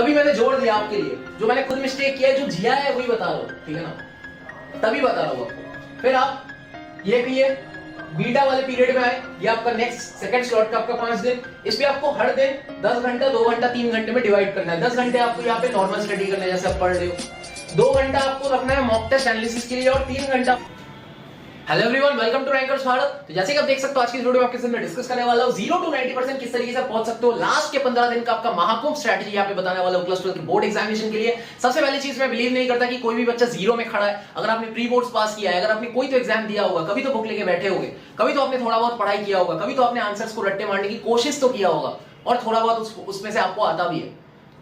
तभी मैंने जोड़ दिया आपके लिए, जो मैंने खुद मिस्टेक किया है, जो जिया है वही बता रहा हूं, ठीक है ना, तभी बता रहा हूं आपको। फिर आप ये भी है बीटा वाले पीरियड में आए, ये आपका नेक्स्ट सेकंड स्लॉट का आपका 5 दिन, इस पे आपको हर दिन 10 घंटा 2 घंटा 3 घंटे में डिवाइड करना है। 10 घंटे आपको यहाँ पे नॉर्मल स्टडी करना है जैसे आप पढ़ रहे हो, 2 घंटा आपको रखना है मॉक टेस्ट एनालिसिस के लिए और 3 घंटा। Hello everyone, welcome to Rankers Bharat. तो जैसे कि आप देख सकते हो आज की इस वीडियो में आपके साथ मैं डिस्कस करने वाला हूं 0 to 90% किस तरीके से पहुंच सकते हो लास्ट के 15 दिन का आपका महाकुंभ स्ट्रेटजी यहाँ पे बताने वाला हूं क्लास 12 के बोर्ड एग्जामिनेशन के लिए। सबसे पहली चीज, मैं बिलीव नहीं करता कि कोई भी बच्चा जीरो में खड़ा है। अगर आपने प्री बोर्ड्स पास किया है, अगर आपने कोई तो एग्जाम दिया होगा, कभी तो बुक लेके बैठे होंगे, कभी तो आपने थोड़ा बहुत पढ़ाई किया होगा, कभी तो आपने आंसर्स को रट्टे मारने की कोशिश तो किया होगा और थोड़ा बहुत उसमें से आपको आता भी है।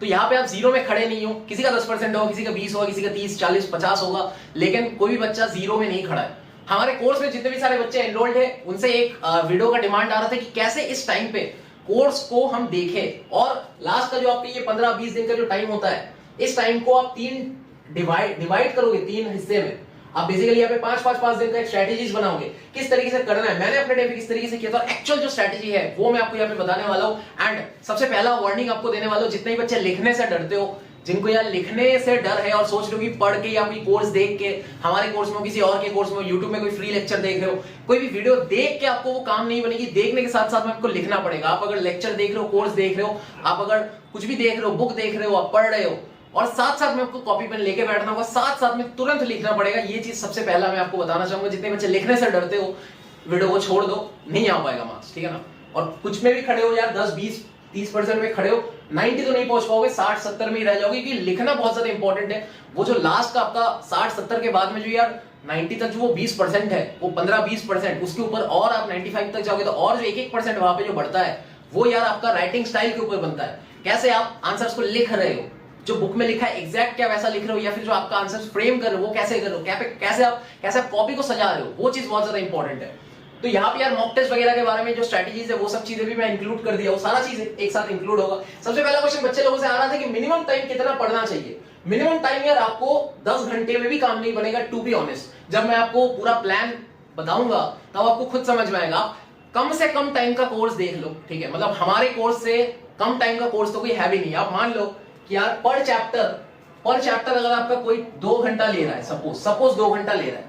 तो यहाँ पे आप जीरो में खड़े नहीं हो। किसी का 10% होगा, किसी का 20 होगा, किसी का 30 40 50 होगा, लेकिन कोई भी बच्चा जीरो में नहीं खड़ा है। हमारे कोर्स में जितने भी सारे बच्चे एनरोल्ड है, उनसे एक वीडियो का डिमांड आ रहा था कि कैसे इस टाइम पे कोर्स को हम देखें, और लास्ट का जो आपके ये 15-20 दिन का जो टाइम होता है, इस टाइम को आप डिवाइड करोगे 3 हिस्से में। आप बेसिकली यहाँ पे 5-5 दिन का एक स्ट्रेटेजीज बनाओगे, किस तरीके से करना है। मैंने अपने टाइम पे किस तरीके से किया था, एक्चुअल जो स्ट्रेटेजी है वो मैं आपको यहाँ पे बताने वाला हूँ। एंड सबसे पहला वार्निंग आपको देने वाला हूँ, जितने भी बच्चे लिखने से डरते हो, जिनको यार लिखने से डर है और सोच रहे हो कि पढ़ के या कोई कोर्स देख के, हमारे कोर्स में किसी और के कोर्स में, यूट्यूब में कोई फ्री लेक्चर देख रहे हो, कोई भी वीडियो देख के आपको वो काम नहीं बनेगी। देखने के साथ साथ में आपको लिखना पड़ेगा। आप अगर लेक्चर देख रहे हो, कोर्स देख रहे हो, आप अगर कुछ भी देख रहे हो, बुक देख रहे हो, आप पढ़ रहे हो, और साथ साथ में आपको कॉपी पेन लेके बैठना होगा, साथ साथ में तुरंत लिखना पड़ेगा। ये चीज सबसे पहला मैं आपको बताना चाहूंगा। जितने बच्चे लिखने से डरते हो, वीडियो को छोड़ दो, नहीं आ पाएगा मार्क्स, ठीक है ना। और कुछ में भी खड़े हो यार, 10-20-30% में खड़े हो, 90 तो नहीं पहुंच पाओगे, 60-70 में ही रह जाओगे, क्योंकि लिखना बहुत ज्यादा इंपॉर्टेंट है। वो जो लास्ट का आपका 60-70 के बाद में जो यार 90 तक जो वो 20% है, वो 15-20%, उसके ऊपर और आप 95 तक जाओगे तो और जो 1-1% वहां पे जो बढ़ता है, वो यार आपका राइटिंग स्टाइल के ऊपर बनता है। कैसे आप आंसर्स को लिख रहे हो, जो बुक में लिखा है एग्जैक्ट क्या वैसा लिख रहे हो, या फिर जो आपका आंसर फ्रेम कर रहे हो वो कैसे कर रहे हो, कैसे आप कॉपी को सजा रहे हो, वो चीज बहुत ज्यादा इंपॉर्टेंट है। तो यहाँ पे यार मॉक टेस्ट वगैरह के बारे में जो स्ट्रेटजीज है, वो सब चीजें भी मैं इंक्लूड कर दिया हूँ, सारा चीज एक साथ इंक्लूड होगा। सबसे पहला क्वेश्चन बच्चे लोगों से आ रहा था कि मिनिमम टाइम कितना पढ़ना चाहिए। मिनिमम टाइम यार आपको 10 घंटे में भी काम नहीं बनेगा, टू बी ऑनेस्ट। जब मैं आपको पूरा प्लान बताऊंगा तब आपको खुद समझ में आएगा। आप कम से कम टाइम का कोर्स देख लो, ठीक है। मतलब हमारे कोर्स से कम टाइम का कोर्स तो कोई है भी नहीं। आप मान लो कि यार पर चैप्टर अगर आपका कोई 2 घंटा ले रहा है, सपोज 2 घंटा ले रहा है,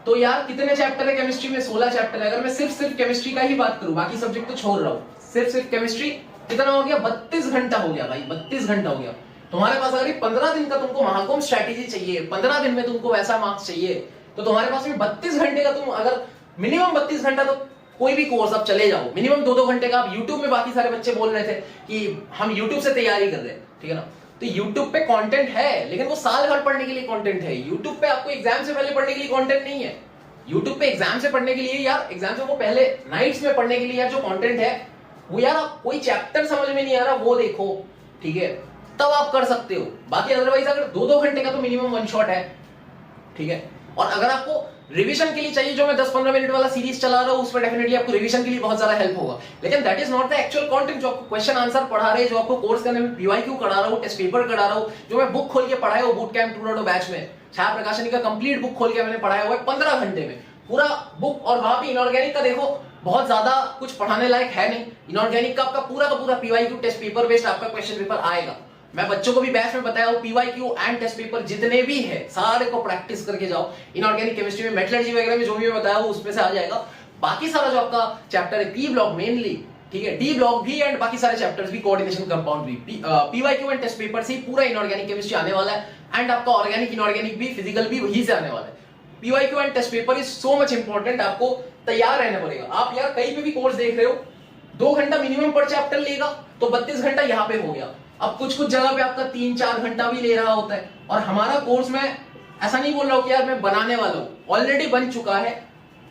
तो यार कितने चैप्टर है केमिस्ट्री में? 16 चैप्टर है। अगर मैं सिर्फ केमिस्ट्री का ही बात करूं, बाकी सब्जेक्ट तो छोड़ रहा हूं, सिर्फ केमिस्ट्री, कितना हो गया? 32 घंटा हो गया भाई, 32 घंटा हो गया। तुम्हारे पास अगर 15 दिन का तुमको महाकुंभ स्ट्रेटेजी चाहिए, 15 दिन में तुमको वैसा मार्क्स चाहिए, तो तुम्हारे पास में 32 घंटे का, तुम अगर मिनिमम 32 घंटा, तो कोई भी कोर्स आप चले जाओ, मिनिमम 2-2 घंटे का। आप यूट्यूब में, बाकी सारे बच्चे बोल रहे थे कि हम यूट्यूब से तैयारी कर रहे हैं, ठीक है ना। तो YouTube पे कंटेंट है, लेकिन वो साल भर पढ़ने के लिए कंटेंट है। YouTube पे आपको एग्जाम से पहले पढ़ने के लिए कंटेंट नहीं है। YouTube पे एग्जाम से पढ़ने के लिए यार, एग्जाम से वो पहले नाइट्स में पढ़ने के लिए यार जो कंटेंट है वो यार, आप कोई चैप्टर समझ में नहीं आ रहा वो देखो, ठीक है, तब आप कर सकते हो। बाकी अदरवाइज अगर 2-2 घंटे का तो मिनिमम वन शॉट है, ठीक है। और अगर आपको रिवीजन के लिए चाहिए, जो मैं 10-15 मिनट वाला सीरीज चला रहा हूं, उसमें डेफिनेटली आपको रिवीजन के लिए बहुत ज्यादा हेल्प होगा, लेकिन that is not the actual content. जो आपको क्वेश्चन आंसर पढ़ा रहे हैं, जो आपको कोर्स करने में पीवाईक्यू करा रहा हूं, टेस्ट पेपर करा रहा हूं, जो मैं बुक खोल के पढ़ाया हूं बूट कैंप 2.0 बैच में, छाया प्रकाशनी का कंप्लीट बुक खोल के मैंने पढ़ाया हुआ है 15 घंटे में पूरा बुक। और वहां पे इनऑर्गेनिक का देखो बहुत ज्यादा कुछ पढ़ाने लायक है नहीं। इनऑर्गेनिक का आपका पूरा का पूरा पीवाईक्यू टेस्ट पेपर बेस्ड आपका क्वेश्चन पेपर आएगा। मैं बच्चों को भी बैच में बताया हूं, पीवाईक्यू एंड टेस्ट पेपर जितने भी है सारे को प्रैक्टिस करके जाओ। इनऑर्गेनिक केमिस्ट्री में, मेटलर्जी वगैरह में जो भी मैं बताया हूं उसमें से आ जाएगा। बाकी सारा जो आपका चैप्टर है, पी ब्लॉक मेनली, ठीक है, डी ब्लॉक भी एंड बाकी सारे चैप्टर्स भी, कोऑर्डिनेशन कंपाउंड भी, पीवाईक्यू एंड टेस्ट पेपर से ही पूरा इनऑर्गेनिक केमिस्ट्री आने वाला है। एंड आपका ऑर्गेनिक, इनऑर्गेनिक भी, फिजिकल भी वही से आने वाला है। PYQ and test paper is so much important, आपको तैयार रहना पड़ेगा। आप यार कहीं पे भी कोर्स देख रहे हो, 2 घंटा मिनिमम पर चैप्टर लेगा, तो 32 घंटा यहाँ पे हो गया। अब कुछ जगह पे आपका 3-4 घंटा भी ले रहा होता है। और हमारा कोर्स में ऐसा नहीं बोल रहा हूं कि यार मैं बनाने वाला हूं, ऑलरेडी बन चुका है,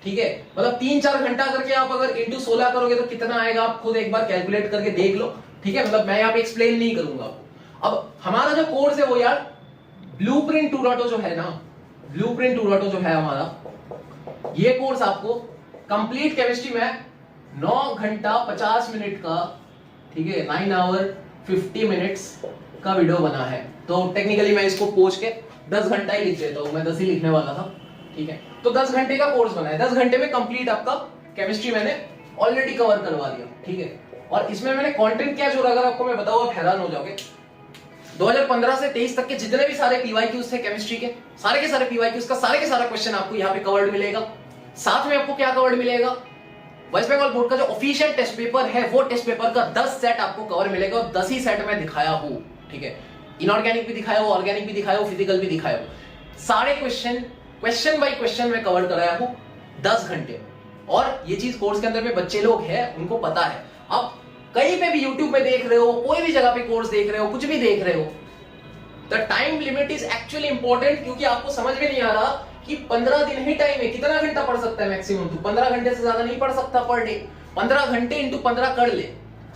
ठीक है। मतलब 3-4 घंटा करके आप अगर इंटू 16 करोगे तो कितना आएगा, आप खुद एक बार कैलकुलेट करके देख लो, ठीक है। मतलब मैं यहाँ पे एक्सप्लेन नहीं करूंगा आपको। अब हमारा जो कोर्स है वो यार ब्लूप्रिंट 2.0 जो है ना, ब्लूप्रिंट 2.0 जो है हमारा, ये कोर्स आपको कंप्लीट केमिस्ट्री में 9 घंटा 50 मिनट का, ठीक है, 9 आवर 50 मिनट्स का वीडियो बना है। तो टेक्निकली मैं इसको पोंछ के 10 घंटा ही लिख देता हूं, मैं 10 ही लिखने वाला था, ठीक है। तो 10 घंटे का कोर्स बना है, 10 घंटे में कंप्लीट आपका केमिस्ट्री मैंने ऑलरेडी कवर करवा दिया, ठीक है। और इसमें मैंने कंटेंट क्या जोड़ा, अगर आपको मैं बताऊं आप हैरान हो जाओगे। 2015 से 23 तक के जितने भी सारे पीवाईक्यूज थे केमिस्ट्री के सारे पीवाईक्यूज का सारे के सारा क्वेश्चन आपको यहाँ पे कवर्ड मिलेगा। साथ में आपको क्या कवर्ड मिलेगा, वेस्ट बंगाल बोर्ड का जो ऑफिशियल टेस्ट पेपर है वो टेस्ट पेपर का 10 सेट आपको कवर मिलेगा और 10 ही सेट में दिखाया हूं, ठीक है। इनऑर्गेनिक भी दिखाया हो, ऑर्गेनिक भी दिखाया हो, फिजिकल भी दिखाया हो, सारे क्वेश्चन बाय क्वेश्चन में कवर कराया हूं 10 घंटे। और ये चीज कोर्स के अंदर में बच्चे लोग हैं उनको पता है। अब कहीं पे भी यूट्यूब पे देख रहे हो, कोई भी जगह पे कोर्स देख रहे हो, कुछ भी देख रहे हो, the time limit is actually important, क्योंकि आपको समझ में नहीं आ रहा कि 15 दिन ही टाइम है, कितना घंटा पढ़ सकता है मैक्सिमम, तू 15 घंटे से ज्यादा नहीं पढ़ सकता पर डे। 15 घंटे इंटू 15 कर ले,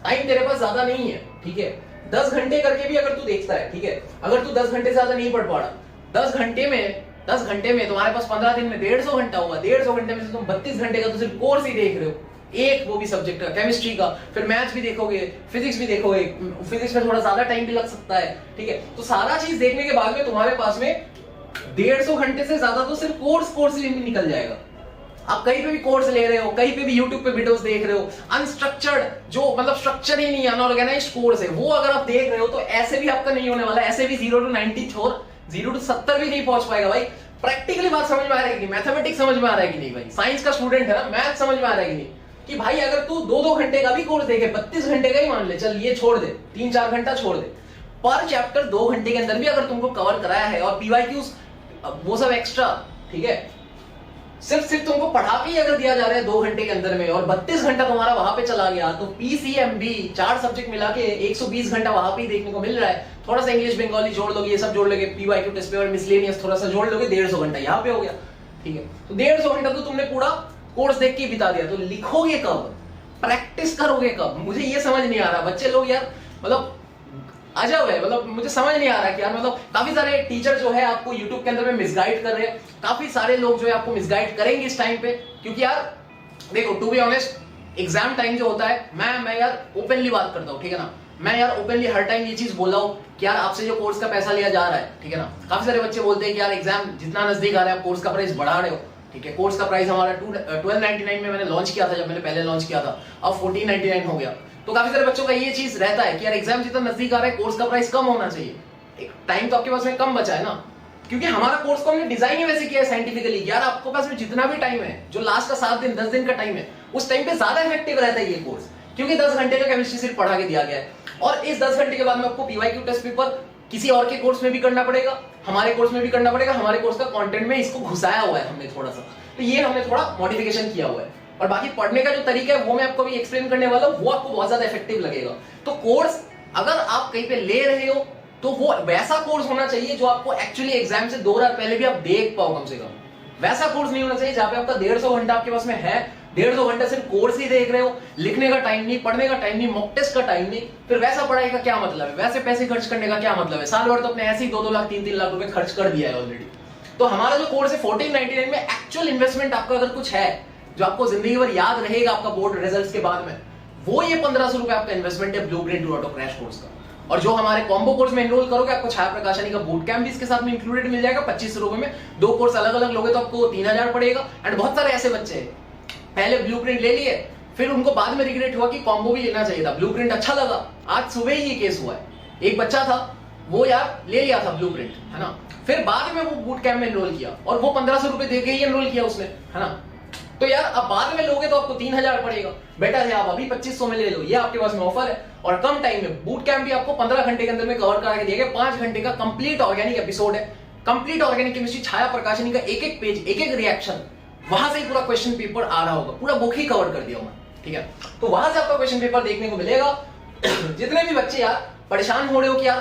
टाइम तेरे पास ज्यादा नहीं है, ठीक है। 10 घंटे करके भी अगर तू देखता है, ठीक है, अगर तू 10 घंटे से ज्यादा नहीं पढ़ पा रहा, 10 घंटे में तुम्हारे पास 15 दिन में 150 घंटा हुआ, 150 घंटे में से तुम 32 घंटे का तो सिर्फ कोर्स ही देख रहे हो, एक वो भी सब्जेक्ट का केमिस्ट्री का, फिर मैथ्स भी देखोगे, फिजिक्स भी देखोगे, फिजिक्स में थोड़ा ज्यादा टाइम भी लग सकता है, ठीक है। तो सारा चीज देखने के बाद में तुम्हारे पास में 150 घंटे से ज्यादा तो सिर्फ कोर्स ही निकल जाएगा। आप कहीं पे भी कोर्स ले रहे हो, कहीं पे भी यूट्यूब पे वीडियोस देख रहे हो, अनस्ट्रक्चर्ड जो मतलब स्ट्रक्चर ही नहीं, अनऑर्गेनाइज्ड कोर्स है, वो अगर आप देख रहे हो तो ऐसे भी आपका नहीं होने वाला। ऐसे भी 0 to 90 छोड़ 0 to 70 भी नहीं पहुंच पाएगा भाई। प्रैक्टिकली बात समझ में आ रहा है कि नहीं, मैथमेटिक्स समझ में आ रहा है कि नहीं भाई, साइंस का स्टूडेंट है ना, मैथ समझ में आ रहा है कि नहीं, कि भाई अगर तू 2-2 घंटे का भी कोर्स देखे, 32 घंटे का ही मान ले, चल ये छोड़ दे, 3-4 घंटा छोड़ दे, पर चैप्टर 2 घंटे के अंदर भी अगर तुमको कवर कराया है और पीवाईक्यूज वो सब एक्स्ट्रा, ठीक है, सिर्फ तुमको पढ़ा के अगर दिया जा रहा है 2 घंटे के अंदर में और 32 घंटा तुम्हारा वहां पे चला गया, तो पीसीएमबी 4 सब्जेक्ट मिला के 120 घंटा वहां पे देखने को मिल रहा है। थोड़ा सा इंग्लिश बंगाली जोड़ लोगे, ये सब जोड़ लोगे, पीवाईक्यू टेस्ट पेपर मिसलेनियस थोड़ा सा जोड़ लोगे, 150 घंटा यहाँ पे हो गया, ठीक है। तो 150 घंटा तो तुमने पूरा कोर्स देख के बिता दिया। तो लिखोगे कब, प्रैक्टिस करोगे कब, मुझे ये समझ नहीं आ रहा। बच्चे लोग यार मतलब अजब है, मतलब मुझे समझ नहीं आ रहा कि यार मतलब काफी सारे टीचर जो है आपको YouTube के अंदर में मिसगाइड कर रहे हैं, काफी सारे लोग जो है आपको मिसगाइड करेंगे इस टाइम पे, क्योंकि यार देखो to be honest exam time जो होता है, मैं यार ओपनली बात करता हूँ, ठीक है ना, मैं यार ओपनली हर टाइम ये चीज बोल रहा हूँ कि यार आपसे जो कोर्स का पैसा लिया जा रहा है, ठीक है ना, काफी सारे बच्चे बोलते हैं कि यार एग्जाम जितना नजदीक आ रहा है आप कोर्स का प्राइस बढ़ा रहे हो, ठीक है। कोर्स का प्राइस हमारा 1299 में मैंने लॉन्च किया था, जब मैंने पहले लॉन्च किया था, अब 1499 हो गया। तो काफी सारे बच्चों का ये चीज रहता है कि यार एग्जाम जितना नजदीक आ रहा है कोर्स का प्राइस कम होना चाहिए। एक टाइम तो आपके पास में कम बचा है ना, क्योंकि हमारा कोर्स को हमने डिजाइन ही वैसे किया है साइंटिफिकली, यार आपके पास में जितना भी टाइम है, जो लास्ट का 7 दिन 10 दिन का टाइम है, उस टाइम पे ज्यादा इफेक्टिव रहता है ये कोर्स, क्योंकि 10 घंटे का केमिस्ट्री सिर्फ पढ़ा के दिया गया है। और इस 10 घंटे के बाद में आपको पीवाईक्यू टेस्ट पेपर किसी और के कोर्स में भी करना पड़ेगा, हमारे कोर्स में भी करना पड़ेगा। हमारे कोर्स का कंटेंट में इसको घुसाया हुआ है हमने थोड़ा सा, तो ये हमने थोड़ा मॉडिफिकेशन किया हुआ है। और बाकी पढ़ने का जो तरीका है वो मैं आपको भी एक्सप्लेन करने वाला हूं, वो आपको बहुत ज्यादा इफेक्टिव लगेगा। तो कोर्स अगर आप कहीं पे ले रहे हो तो वो वैसा कोर्स होना चाहिए जो आपको एक्चुअली एग्जाम से 2 रात पहले भी आप देख पाओ कम से कम। वैसा कोर्स नहीं होना चाहिए जहां पे आपका 150 घंटा आपके पास में है, 150 घंटा सिर्फ कोर्स ही देख रहे हो, लिखने का टाइम नहीं, पढ़ने का टाइम नहीं, मॉक टेस्ट का टाइम नहीं। फिर वैसा पढ़ाई का क्या मतलब है, वैसे पैसे खर्च करने का क्या मतलब है। साल भर तो अपने ऐसे ही 2-2 लाख 3-3 लाख रुपए खर्च कर दिया है ऑलरेडी। तो हमारा जो कोर्स है 1499 में एक्चुअल इन्वेस्टमेंट आपका अगर कुछ है जो आपको जिंदगी भर याद रहेगा आपका बोर्ड रिजल्ट्स के बाद में, वो ये 1500 रुपए आपका इन्वेस्टमेंट है blueprint to auto crash course का। और जो हमारे कॉम्बो कोर्स में एनरोल करोगे आपको छाया प्रकाशनी का बूट कैंप भी इसके साथ में इंक्लूडेड मिल जाएगा 2500 रुपए में। 2 कोर्स अलग अलग लोगे तो आपको 3000 पड़ेगा। एंड बहुत सारे ऐसे बच्चे हैं पहले ब्लूप्रिंट ले लिए, फिर उनको बाद में रिग्रेट हुआ कि कॉम्बो भी लेना चाहिए था, ब्लूप्रिंट अच्छा लगा। आज सुबह ही ये केस हुआ है, एक बच्चा था वो यार ले लिया था ब्लूप्रिंट, है ना, फिर बाद में वो बूट कैंप में एनरोल किया और वो 1500 रुपए देके ही एनरोल किया उसने, है ना। तो यार अब बाद में लोगे तो आपको 3000 पड़ेगा, बेटर है आप अभी 2500 में ले लो, ये आपके पास में ऑफर है। और कम टाइम में बूट कैंप भी आपको 15 घंटे के अंदर में कवर करा के दिया गया। 5 घंटे का कंप्लीट ऑर्गेनिक एपिसोड है, कंप्लीट ऑर्गेनिक केमिस्ट्री, छाया प्रकाशनी का एक एक पेज, एक एक रिएक्शन, वहां से ही पूरा क्वेश्चन पेपर आ रहा होगा, पूरा बुक ही कवर कर दिया होगा, ठीक है। तो वहां से आपका क्वेश्चन पेपर देखने को मिलेगा। जितने भी बच्चे यार परेशान हो रहे हो कि यार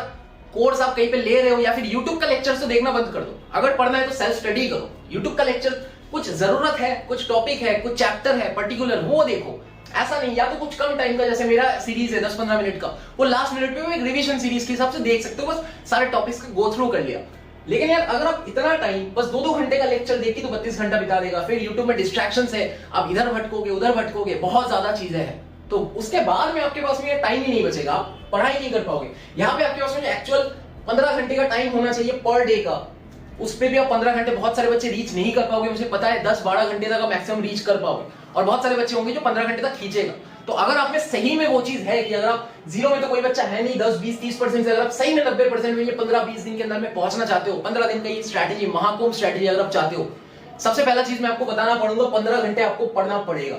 कोर्स आप कहीं पे ले रहे हो या फिर यूट्यूब का लेक्चर तो देखना बंद कर दो, अगर पढ़ना है तो सेल्फ स्टडी करो। यूट्यूब का लेक्चर कुछ जरूरत है, कुछ टॉपिक है, कुछ चैप्टर है पर्टिकुलर, वो देखो। ऐसा नहीं या तो कुछ कम टाइम का, जैसे मेरा सीरीज है 10-15 मिनट का, वो लास्ट मिनट पे वो एक रिवीजन सीरीज के हिसाब से देख सकते हो, बस सारे टॉपिक्स को गो थ्रू कर लिया। लेकिन यार अगर आप इतना टाइम बस 2-2 घंटे का लेक्चर देखी तो 32 घंटा बिता देगा। फिर यूट्यूब में डिस्ट्रैक्शंस है, आप इधर भटकोगे उधर भटकोगे, बहुत ज्यादा चीजें हैं, तो उसके बाद में आपके पास में टाइम ही नहीं बचेगा, आप पढ़ाई नहीं कर पाओगे। यहाँ पे आपके पास में एक्चुअल 15 घंटे का टाइम होना चाहिए पर डे का, उस पे भी आप 15 घंटे बहुत सारे बच्चे रीच नहीं कर पाओगे, मुझे पता है 10-12 घंटे तक आप मैक्सिमम रीच कर पाओगे, और बहुत सारे बच्चे होंगे जो 15 घंटे तक खींचेगा। तो अगर आप में सही में वो चीज है कि अगर आप जीरो में तो कोई बच्चा है नहीं, 10 20 30% से अगर आप सही में 90% में ये 15-20 दिन के अंदर में पहुंचना चाहते हो, 15 दिन का ये स्ट्रैटेजी, महाकुंभ स्ट्रैटेजी अगर आप चाहते हो, सबसे पहला चीज मैं आपको बताना पड़ूंगा, 15 घंटे आपको पढ़ना पड़ेगा।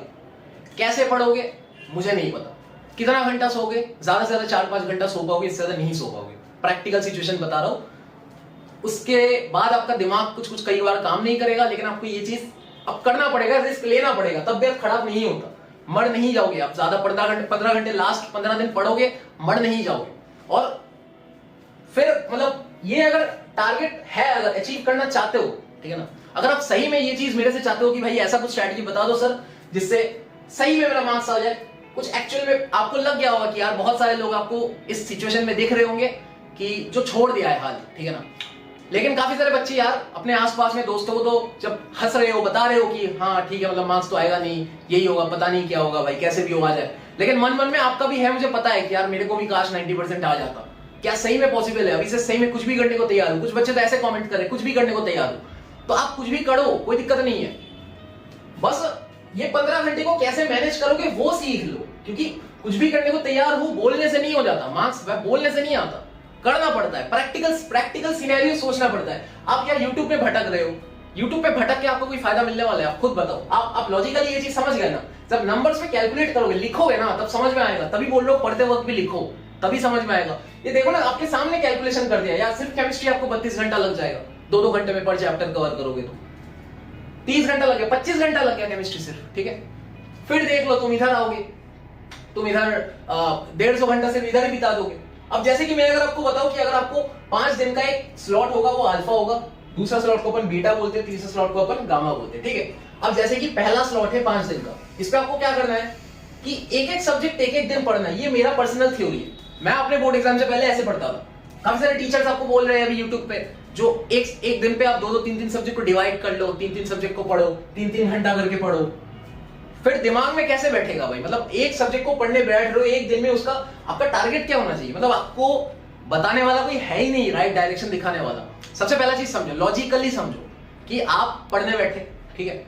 कैसे पढ़ोगे मुझे नहीं पता, कितना घंटा सोओगे, ज्यादा से ज्यादा 4-5 घंटा सो पाओगे, इससे ज्यादा नहीं सो पाओगे, प्रैक्टिकल सिचुएशन बता रहा हूं। उसके बाद आपका दिमाग कुछ कई बार काम नहीं करेगा, लेकिन आपको ये चीज अब करना पड़ेगा, रिस्क लेना पड़ेगा, तबियत खराब नहीं होता, मर नहीं जाओगे आप। ज्यादा 15 घंटे लास्ट 15 दिन पढ़ोगे, मर नहीं जाओगे। और फिर मतलब ये अगर टारगेट है, अगर अचीव करना चाहते हो, ठीक है ना, अगर आप सही में ये चीज मेरे से चाहते हो कि भाई ऐसा कुछ स्ट्रैटेजी बता दो सर जिससे सही में मेरा मार्क्स आ जाए, कुछ एक्चुअल में आपको लग गया होगा कि यार बहुत सारे लोग आपको इस सिचुएशन में देख रहे होंगे कि जो छोड़ दिया है हाल, ठीक है ना, लेकिन काफी सारे बच्चे यार अपने आसपास में दोस्तों को तो जब हंस रहे हो, बता रहे हो कि हाँ ठीक है, मतलब मार्क्स तो आएगा नहीं, यही होगा, पता नहीं क्या होगा भाई, कैसे भी हो आ जाए, लेकिन मन मन में आपका भी है, मुझे पता है कि यार मेरे को भी काश 90% आ जाता। क्या सही में पॉसिबल है? अभी से सही में कुछ भी करने को तैयार हो। कुछ बच्चे तो ऐसे कमेंट करें कुछ भी करने को तैयार हो, तो आप कुछ भी करो, कोई दिक्कत नहीं है, बस ये 15 घंटे को कैसे मैनेज करोगे वो सीख लो, क्योंकि कुछ भी करने को तैयार हो बोलने से नहीं हो जाता, मार्क्स बोलने से नहीं आता, करना पड़ता है, प्रैक्टिकल सिनेरियो सोचना पड़ता है। आप यार यूट्यूब पे भटक रहे हो, यूट्यूब पे भटक के आपको कोई फायदा मिलने वाला है? आप खुद बताओ। आप लॉजिकली ये चीज समझ गए ना? जब नंबर्स पे कैलकुलेट करोगे, लिखोगे ना, तब समझ में आएगा, तभी बोल रहे हो पढ़ते वक्त भी लिखो, तभी समझ में आएगा। ये देखो ना, आपके सामने कैलकुलेशन कर दिया यार, सिर्फ केमिस्ट्री आपको 32 घंटा लग जाएगा, 2-2 घंटे में पर चैप्टर कवर करोगे तो 30 घंटा लग गया, 25 घंटा लग गया केमिस्ट्री सिर्फ, ठीक है। फिर देख लो तुम इधर आओगे, तुम इधर 150 घंटा सिर्फ इधर ही बिता दोगे। अब जैसे कि मैं अगर आपको बताऊं कि अगर आपको 5 दिन का एक स्लॉट होगा वो अल्फा होगा, दूसरा स्लॉट को अपन बीटा बोलते हैं, तीसरा स्लॉट को अपन गामा बोलते हैं, ठीक है। अब जैसे कि पहला स्लॉट है 5 दिन का, इस पे आपको क्या करना है कि एक सब्जेक्ट एक दिन पढ़ना है। ये मेरा पर्सनल थ्योरी है, मैं अपने बोर्ड एग्जाम से पहले ऐसे पढ़ता था। काफी सारे टीचर्स आपको बोल रहे हैं अभी यूट्यूब पे, जो एक दिन पे आप 2-3 सब्जेक्ट को डिवाइड कर लो, 3 सब्जेक्ट को पढ़ो, 3 घंटा करके पढ़ो। फिर दिमाग में कैसे बैठेगा भाई? मतलब एक सब्जेक्ट को पढ़ने बैठ रहे हो एक दिन में, उसका आपका टारगेट क्या होना चाहिए? मतलब आपको बताने वाला कोई है ही नहीं, राइट डायरेक्शन दिखाने वाला। सबसे पहला चीज समझो, लॉजिकली समझो कि आप पढ़ने बैठे, ठीक है,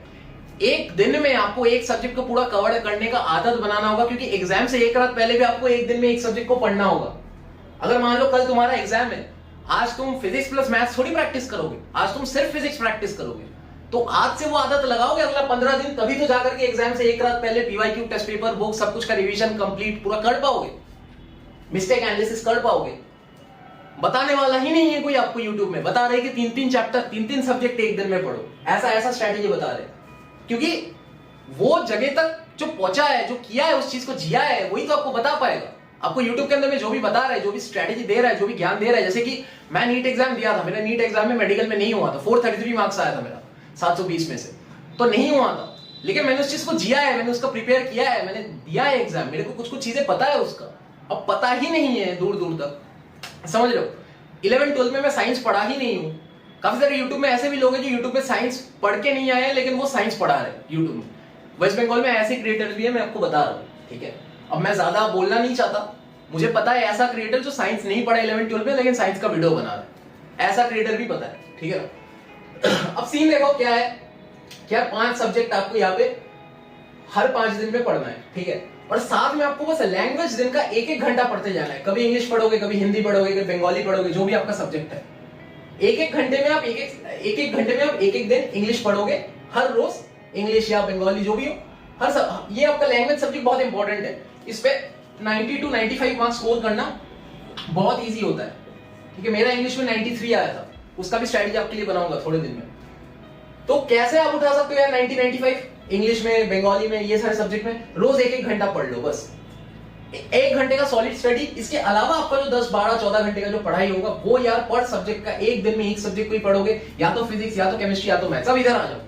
एक दिन में आपको एक सब्जेक्ट को पूरा कवर करने का आदत बनाना होगा, क्योंकि एग्जाम से एक रात पहले भी आपको एक दिन में एक सब्जेक्ट को पढ़ना होगा। अगर मान लो कल तुम्हारा एग्जाम है, आज तुम फिजिक्स प्लस मैथ्स थोड़ी प्रैक्टिस करोगे, आज तुम सिर्फ फिजिक्स प्रैक्टिस करोगे, तो आज से वो आदत लगाओगे अगला 15 दिन, तभी तो जाकर के एग्जाम से एक रात पहले पीवाईक्यू, टेस्ट पेपर, बुक, सब कुछ का रिवीजन कंप्लीट पूरा कर पाओगे, मिस्टेक एनालिसिस कर पाओगे। बताने वाला ही नहीं है कोई आपको यूट्यूब में, बता रहे कि 3-3 चैप्टर, 3-3 सब्जेक्ट एक दिन में पढ़ो, ऐसा स्ट्रैटेजी बता रहे, क्योंकि वो जगह तक जो पहुंचा है, जो किया है, उस चीज को जिया है, वही तो आपको बता पाएगा। आपको यूट्यूब के अंदर में जो भी बता रहा है, जो भी स्ट्रैटेजी दे रहा है, जो भी ज्ञान दे रहा है, जैसे कि मैं नीट एग्जाम दिया था, मेरा नीट एग्जाम में मेडिकल में नहीं हुआ था, 433 मार्क्स आया था मेरा 720 में से, तो नहीं हुआ था, लेकिन मैंने उस चीज को जिया है, मैंने उसका प्रिपेयर किया है, मैंने दिया है एग्जाम, मेरे को कुछ चीजें पता है उसका। अब पता ही नहीं है दूर दूर तक, समझ लो। 11-12 में मैं साइंस पढ़ा ही नहीं हूँ। काफी सारे यूट्यूब में ऐसे भी लोग हैं जो यूट्यूब में साइंस पढ़ के नहीं आए, लेकिन वो साइंस पढ़ा रहे यूट्यूब में। वेस्ट बंगाल में ऐसे क्रिएटर भी है, मैं आपको बता रहा हूँ, ठीक है। अब मैं ज्यादा बोलना नहीं चाहता, मुझे पता है ऐसा क्रिएटर जो साइंस नहीं पढ़ा 11-12 में, लेकिन साइंस का वीडियो बना रहा है, ऐसा क्रिएटर भी पता है, ठीक है। अब सीन देखो क्या है, क्या 5 सब्जेक्ट आपको यहाँ पे हर 5 दिन में पढ़ना है, ठीक है, और साथ में आपको बस लैंग्वेज दिन का 1-1 घंटा पढ़ते जाना है। कभी इंग्लिश पढ़ोगे, कभी हिंदी पढ़ोगे, कभी बंगाली पढ़ोगे, जो भी आपका सब्जेक्ट है। 1-1 घंटे में आप एक घंटे में आप एक दिन इंग्लिश पढ़ोगे, हर रोज इंग्लिश या बंगाली जो भी हो, ये आपका लैंग्वेज सब्जेक्ट बहुत इंपॉर्टेंट है। इस पे 90 to 95 मार्क्स स्कोर करना बहुत ईजी होता है, ठीक है। मेरा इंग्लिश में 93 आया था, उसका भी स्ट्रैटेजी आपके लिए बनाऊंगा थोड़े दिन में। तो कैसे आप उठा सकते हो यार 90-95 इंग्लिश में, बंगाली में, ये सारे सब्जेक्ट में? रोज 1-1 घंटा पढ़ लो, बस 1 घंटे का सॉलिड स्टडी। इसके अलावा आपका जो 10-12-14 घंटे का जो पढ़ाई होगा, वो यार पर सब्जेक्ट का एक दिन में एक सब्जेक्ट को ही पढ़ोगे, या तो फिजिक्स, या तो केमिस्ट्री, या तो मैथ्स। अब इधर आ जाओ,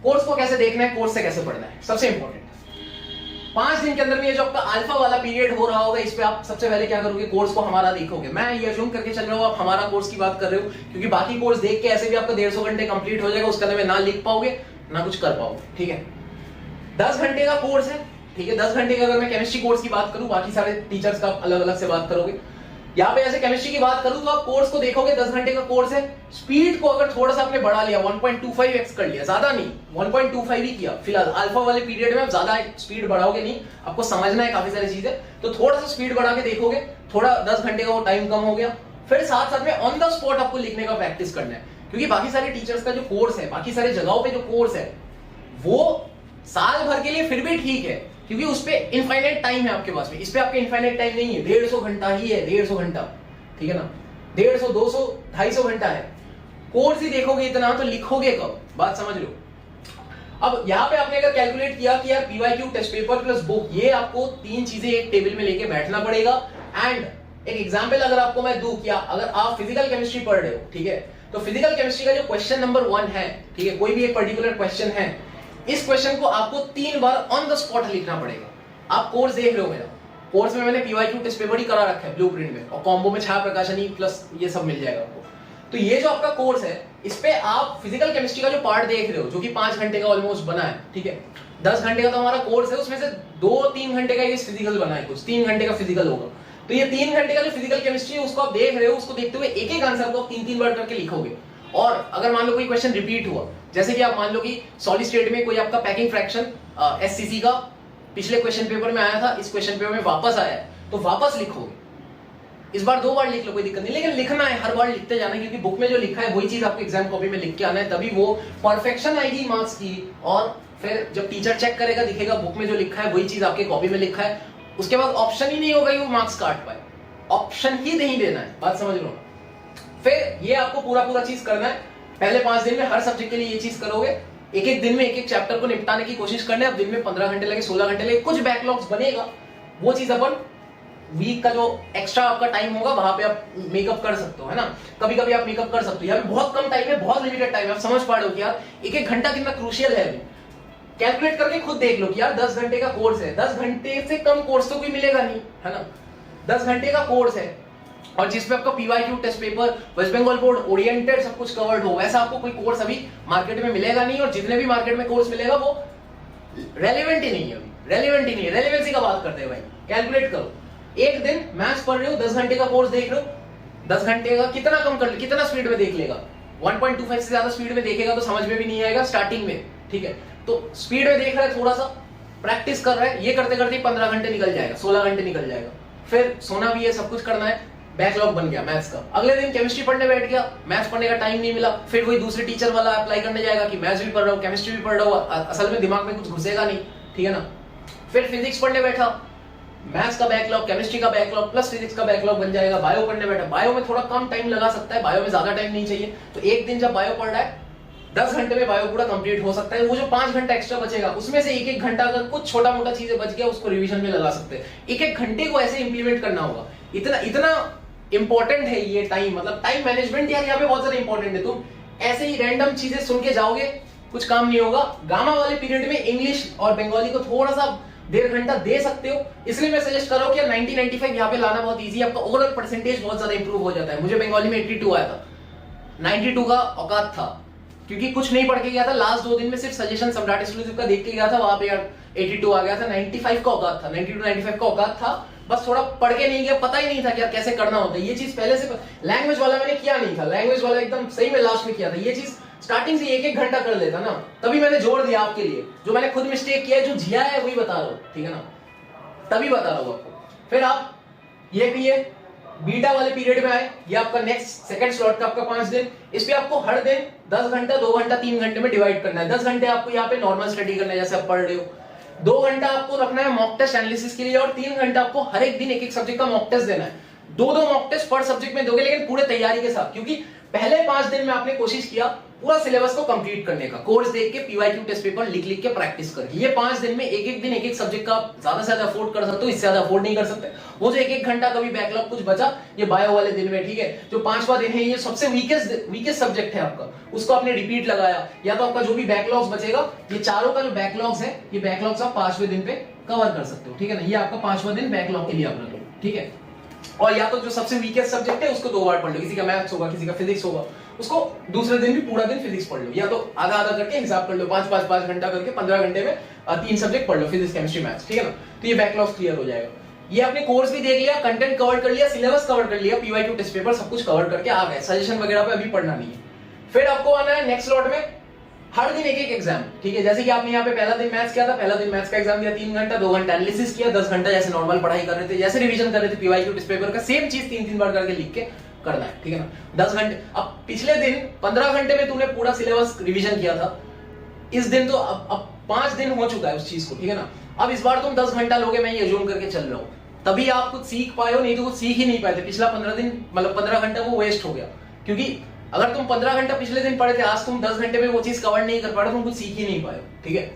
कोर्स को कैसे देखना है, कोर्स से कैसे पढ़ना है, सबसे इंपॉर्टेंट। 5 दिन के अंदर में ये जो आपका अल्फा वाला पीरियड हो रहा होगा, इस पे आप सबसे पहले क्या करोगे, कोर्स को हमारा देखोगे। मैं ये अज्यूम करके चल रहा हूँ आप हमारा कोर्स की बात कर रहे हो, क्योंकि बाकी कोर्स देख के ऐसे भी आपका 150 घंटे कंप्लीट हो जाएगा, उसके अंदर में ना लिख पाओगे ना कुछ कर पाओगे, ठीक है। 10 घंटे का कोर्स है, ठीक है। 10 घंटे का अगर मैं केमिस्ट्री कोर्स की बात करूं, बाकी सारे टीचर्स का अलग अलग से बात करोगे। यहाँ पे ऐसे केमिस्ट्री की बात करूं तो आप कोर्स को देखोगे 10 घंटे का कोर्स है, स्पीड को अगर थोड़ा सा आपने बढ़ा लिया 1.25x कर लिया, ज्यादा नहीं 1.25 ही किया फिलहाल अल्फा वाले पीरियड में, आप ज्यादा स्पीड बढ़ाओगे नहीं, आपको समझना है काफी सारी चीजें, तो थोड़ा सा स्पीड बढ़ा के देखोगे, थोड़ा 10 घंटे का वो टाइम कम हो गया। फिर साथ साथ में ऑन द स्पॉट आपको लिखने का प्रैक्टिस करना है, क्योंकि बाकी सारे टीचर्स का जो कोर्स है, बाकी सारे जगहों पे जो कोर्स है वो साल भर के लिए फिर भी ठीक है, क्योंकि उस पे इनफाइनाइट टाइम है आपके पास में, इस पे आपके इनफाइनाइट टाइम नहीं है, 150 घंटा ही है, 150 घंटा, ठीक है ना, 150, 200, 250 घंटा है। कोर्स ही देखोगे इतना तो लिखोगे कब, बात समझ लो। अब यहाँ पे आपने अगर कैलकुलेट किया कि यार PYQ test paper plus book, ये आपको तीन चीजें एक टेबल में लेके बैठना पड़ेगा। एंड एक एग्जांपल अगर आपको मैं दूं, क्या अगर आप फिजिकल केमिस्ट्री पढ़ रहे हो, ठीक है, तो फिजिकल केमिस्ट्री का जो क्वेश्चन नंबर 1 है, ठीक है, कोई भी एक पर्टिकुलर क्वेश्चन है, इस क्वेश्चन को आपको 3 बार ऑन द स्पॉट लिखना पड़ेगा। आप कोर्स देख रहे हो मेरा, कोर्स में मैंने पीवाईक्यू टेस्ट पेपर ही करा रखा है ब्लूप्रिंट में, और कॉम्बो में छाया प्रकाशनी प्लस ये सब मिल जाएगा आपको। तो ये जो आपका कोर्स है, इस पे आप फिजिकल केमिस्ट्री का जो पार्ट देख रहे हो, जो कि 5 घंटे का ऑलमोस्ट बना है, ठीक है, 10 घंटे का तो हमारा कोर्स है, उसमें से 2-3 घंटे का ये फिजिकल बना है, कुछ 3 घंटे का फिजिकल होगा। तो ये 3 घंटे का जो फिजिकल केमिस्ट्री है उसको आप देख रहे हो, उसको देखते हुए एक एक आंसर को आप 3-3 बार करके लिखोगे। और अगर मान लो कोई क्वेश्चन रिपीट हुआ, जैसे कि आप मान लो कि सॉलिड स्टेट में कोई आपका पैकिंग फ्रैक्शन एससीसी का पिछले क्वेश्चन पेपर में आया था, इस क्वेश्चन पेपर में वापस आया है, तो वापस लिखोगे। इस बार 2 बार लिख लो, कोई दिक्कत नहीं, लेकिन लिखना है, हर बार लिखते जाना है, क्योंकि बुक में जो लिखा है वही चीज आपको एग्जाम कॉपी में लिख के आना है, तभी वो परफेक्शन आएगी मार्क्स की। और फिर जब टीचर चेक करेगा, दिखेगा बुक में जो लिखा है वही चीज आपके कॉपी में लिखा है, उसके बाद ऑप्शन ही नहीं होगा कि वो मार्क्स काट पाए, ऑप्शन ही नहीं देना है, बात समझ लो। फिर ये आपको पूरा चीज करना है, पहले 5 दिन में हर सब्जेक्ट के लिए ये चीज करोगे, एक दिन में एक चैप्टर को निपटाने की कोशिश करना है। अब दिन में 15 घंटे लगे, 16 घंटे लगे, कुछ बैकलॉग्स बनेगा, वो चीज अपन वीक का जो एक्स्ट्रा आपका टाइम होगा वहां पे आप मेकअप कर सकते हो, है ना, कभी कभी आप मेकअप कर सकते हो। यहाँ पे बहुत कम टाइम है, बहुत लिमिटेड टाइम है, आप समझ पा रहे हो कि यार एक घंटा कितना क्रूशियल है। अभी कैलकुलेट करके खुद देख लो कि यार 10 घंटे का कोर्स है, 10 घंटे से कम कोर्स तो कोई मिलेगा नहीं, है ना, 10 घंटे का कोर्स है, और जिसमें आपका PYQ test paper, West Bengal board oriented सब कुछ कवर्ड हो, वैसा आपको कोई कोर्स अभी मार्केट में मिलेगा नहीं। और जितने भी मार्केट में कोर्स मिलेगा वो रेलेवेंट ही नहीं है, अभी रेलेवेंट ही नहीं है। रेलेवेंसी का बात करते हैं भाई, कैलकुलेट करो, एक दिन मैथ्स पढ़ रहे हो, 10 घंटे का कोर्स देख रहे हो, 10 घंटे का कितना कम कर, कितना स्पीड में देख लेगा, 1.25 से ज्यादा स्पीड में देखेगा तो समझ में भी नहीं आएगा स्टार्टिंग में, ठीक है। तो स्पीड में देख रहा है, थोड़ा सा प्रैक्टिस कर रहा है, ये करते करते 15 घंटे निकल जाएगा, 16 घंटे निकल जाएगा। फिर सोना भी है, सब कुछ करना है, बैकलॉग बन गया मैथ्स का। अगले दिन केमिस्ट्री पढ़ने बैठ गया, मैथ्स पढ़ने का टाइम नहीं मिला, फिर वही दूसरे टीचर वाला अप्लाई करने जाएगा कि मैथ्स भी पढ़ रहा हूँ, केमिस्ट्री भी पढ़ रहा हूँ, असल में दिमाग में कुछ घुसेगा नहीं, ठीक है ना। फिर फिजिक्स पढ़ने बैठा, मैथ्स का बैकलॉग, केमिस्ट्री का बैकलॉग प्लस फिजिक्स का बैकलॉग बन जाएगा। बायो पढ़ने बैठा, बायो में थोड़ा कम टाइम लगा सकता है, बायो में ज्यादा टाइम नहीं चाहिए, तो एक दिन जब बायो पढ़ रहा है 10 घंटे में बायो पूरा कंप्लीट हो सकता है। वो जो 5 घंटा एक्स्ट्रा बचेगा उसमें से एक घंटा अगर कुछ छोटा मोटा चीजें बच गया उसको रिवीजन में लगा सकते हैं। एक घंटे को ऐसे इंप्लीमेंट करना होगा, इतना इंपॉर्टेंट है ये टाइम, मतलब टाइम मैनेजमेंट यार यहाँ पे बहुत ज्यादा इंपॉर्टेंट है। तुम ऐसे ही रैंडम चीजें सुन के जाओगे, कुछ काम नहीं होगा। गामा वाले पीरियड में इंग्लिश और बंगाली को थोड़ा सा 1.5 घंटा दे सकते हो, इसलिए मैं सजेस्ट कर रहा हूँ कि 90-95 यहाँ पे लाना बहुत इजी है, आपका ओवरऑल परसेंटेज बहुत ज्यादा इंप्रूव हो जाता है। मुझे बंगाली में 82 आया था, 92 का औकात था, क्योंकि कुछ नहीं पढ़ के गया था, लास्ट 2 दिन में सिर्फ सजेशन सम्राट एक्सक्लूसिव का देख के गया था, वहां पे यार 82 आ गया था। 95 का औकात था, 92-95 का औकात था, बस थोड़ा पढ़ के नहीं गया, पता ही नहीं था कि यार कैसे करना होता है। ये चीज पहले से लैंग्वेज वाला मैंने किया नहीं था, लैंग्वेज वाला एकदम सही में लास्ट में किया था। ये चीज स्टार्टिंग से 1-1 घंटा कर लेता ना, तभी मैंने जोड़ दिया आपके लिए। जो मैंने खुद मिस्टेक किया है, जो जिया है वही बता रहा हूँ, ठीक है ना, तभी बता रहा हूँ आपको। फिर आप ये भी है बीटा वाले पीरियड में आए, ये आपका नेक्स्ट सेकंड स्लॉट का आपका 5 दिन, इस पे आपको हर दिन 10 घंटा, 2 घंटा, 3 घंटे में डिवाइड करना है। 10 घंटे आपको यहाँ पे नॉर्मल स्टडी करना है जैसे आप पढ़ रहे हो, 2 घंटा आपको रखना है मॉक टेस्ट एनालिसिस के लिए, और 3 घंटा आपको हर एक दिन एक सब्जेक्ट का मॉक टेस्ट देना है। 2 मॉक टेस्ट पर सब्जेक्ट में दोगे, लेकिन पूरे तैयारी के साथ, क्योंकि पहले 5 दिन में आपने कोशिश किया पूरा सिलेबस को कंप्लीट करने का, कोर्स देख के पीवाईक्यू टेस्ट पेपर लिख के प्रैक्टिस करके। ये 5 दिन में एक दिन एक सब्जेक्ट का ज्यादा से ज्यादा अफोर्ड कर सकते हो, इससे ज्यादा अफोर्ड नहीं कर सकते। वो जो 1-1 घंटा कभी बैकलॉग कुछ बचा, ये बायो वाले दिन में, ठीक है, जो 5वां दिन है, ये सबसे वीकेस्ट सब्जेक्ट है आपका, उसको आपने रिपीट लगाया, या तो आपका जो भी बैकलॉग्स बचेगा, ये चारों का जो बैकलॉग्स है, ये बैकलॉग्स आप 5वें दिन पे कवर कर सकते हो, ठीक है ना। ये आपका 5वां दिन बैकलॉग के लिए आप रख लो, ठीक है। और या तो जो सबसे वीकेस्ट सब्जेक्ट है उसको 2 बार पढ़ लो, किसी का मैथ्स होगा, किसी का फिजिक्स होगा, उसको दूसरे दिन भी पूरा दिन फिजिक्स पढ़ लो, या तो आधा आधा करके हिसाब कर लो, 5 घंटा करके 15 घंटे में 3 सब्जेक्ट पढ़ लो, फिजिक्स केमिस्ट्री मैथ्स, ठीक है ना। तो ये बैकलॉग क्लियर हो जाएगा। ये आपने कोर्स भी देख लिया, कंटेंट कवर कर लिया, सिलेबस कवर कर लिया, पीवाईक्यू टेस्ट पेपर सब कुछ कवर करके आ गए, सजेशन वगैरह पे अभी पढ़ना नहीं है। फिर आपको आना है नेक्स्ट स्लॉट में, हर दिन एक एक एग्जाम, ठीक है। जैसे कि आपने यहाँ पे पहला दिन मैथ्स किया था, पहला दिन मैथ्स का एग्जाम दिया 3 घंटा, 2 घंटा एनालिसिस किया, 10 घंटा जैसे नॉर्मल पढ़ाई कर रहे थे, जैसे रिवीजन कर रहे थे पीवाईक्यू टेस्ट पेपर का, सेम चीज 3-3 बार करके लिख के करना है, ठीक है ना। 10 घंटे, अब पिछले दिन 15 घंटे में तूने पूरा सिलेबस रिवीजन किया था, इस दिन तो अब 5 दिन हो चुका है उस चीज को, ठीक है ना। अब इस बार तुम 10 घंटा लोगे, मैं ये अज्यूम करके चल रहा हूँ, तभी आप कुछ सीख पाए हो, नहीं तो कुछ सीख ही नहीं पाए थे। पिछला 15 दिन मतलब 15 घंटा वो वेस्ट हो गया, क्योंकि अगर तुम 15 घंटा पिछले दिन पढ़े थे, आज तुम 10 घंटे में वो चीज कवर नहीं कर पा रहे, तुम कुछ सीख ही नहीं पाए, ठीक है।